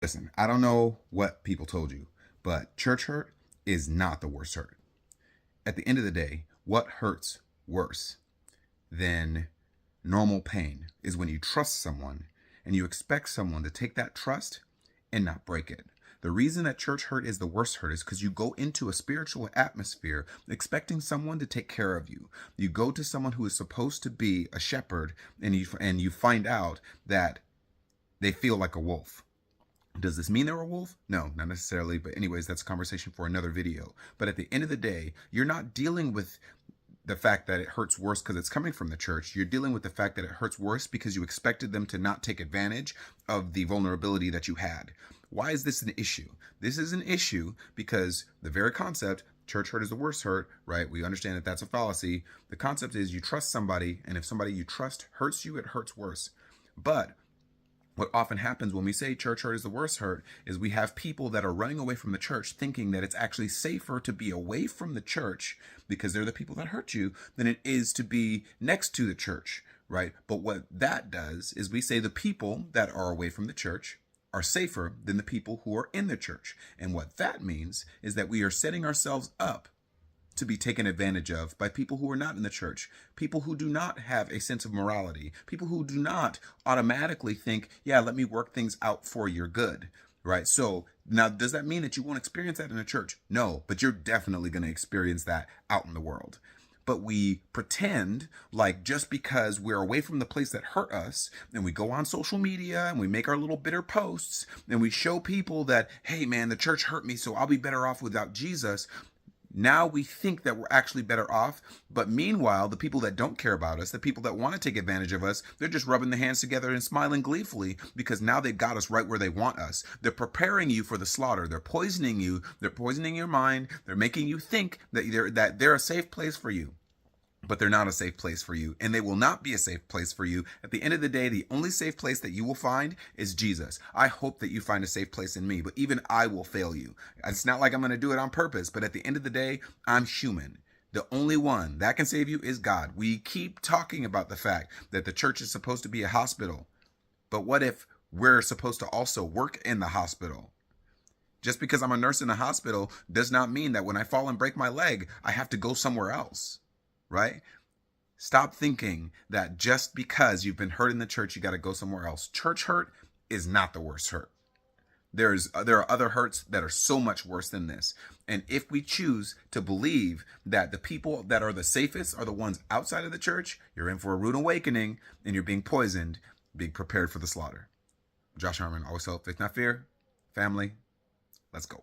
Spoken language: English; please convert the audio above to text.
Listen, I don't know what people told you, but church hurt is not the worst hurt. At the end of the day, what hurts worse than normal pain is when you trust someone and you expect someone to take that trust and not break it. The reason that church hurt is the worst hurt is because you go into a spiritual atmosphere expecting someone to take care of you. You go to someone who is supposed to be a shepherd and you find out that they feel like a wolf. Does this mean they're a wolf? No, not necessarily. But anyways, that's a conversation for another video. But at the end of the day, you're not dealing with the fact that it hurts worse because it's coming from the church. You're dealing with the fact that it hurts worse because you expected them to not take advantage of the vulnerability that you had. Why is this an issue? This is an issue because the very concept, church hurt is the worst hurt, right? We understand that that's a fallacy. The concept is you trust somebody, and if somebody you trust hurts you, it hurts worse. But what often happens when we say church hurt is the worst hurt is we have people that are running away from the church thinking that it's actually safer to be away from the church because they're the people that hurt you than it is to be next to the church, right? But what that does is we say the people that are away from the church are safer than the people who are in the church. And what that means is that we are setting ourselves up to be taken advantage of by people who are not in the church, people who do not have a sense of morality, people who do not automatically think, yeah, let me work things out for your good, right? So now, does that mean that you won't experience that in the church? No, but you're definitely going to experience that out in the world. But we pretend like just because we're away from the place that hurt us and we go on social media and we make our little bitter posts and we show people that, hey man, the church hurt me, so I'll be better off without Jesus. Now we think that we're actually better off, but meanwhile, the people that don't care about us, the people that want to take advantage of us, they're just rubbing their hands together and smiling gleefully because now they've got us right where they want us. They're preparing you for the slaughter. They're poisoning you. They're poisoning your mind. They're making you think that they're a safe place for you. But they're not a safe place for you, and they will not be a safe place for you. At the end of the day, the only safe place that you will find is Jesus. I hope that you find a safe place in me, but even I will fail you. It's not like I'm going to do it on purpose, but at the end of the day, I'm human. The only one that can save you is God. We keep talking about the fact that the church is supposed to be a hospital, but what if we're supposed to also work in the hospital? Just because I'm a nurse in a hospital does not mean that when I fall and break my leg, I have to go somewhere else. Right? Stop thinking that just because you've been hurt in the church, you got to go somewhere else. Church hurt is not the worst hurt. There are other hurts that are so much worse than this. And if we choose to believe that the people that are the safest are the ones outside of the church, you're in for a rude awakening and you're being poisoned, being prepared for the slaughter. Josh Harmon, always hope, faith, not fear. Family, let's go.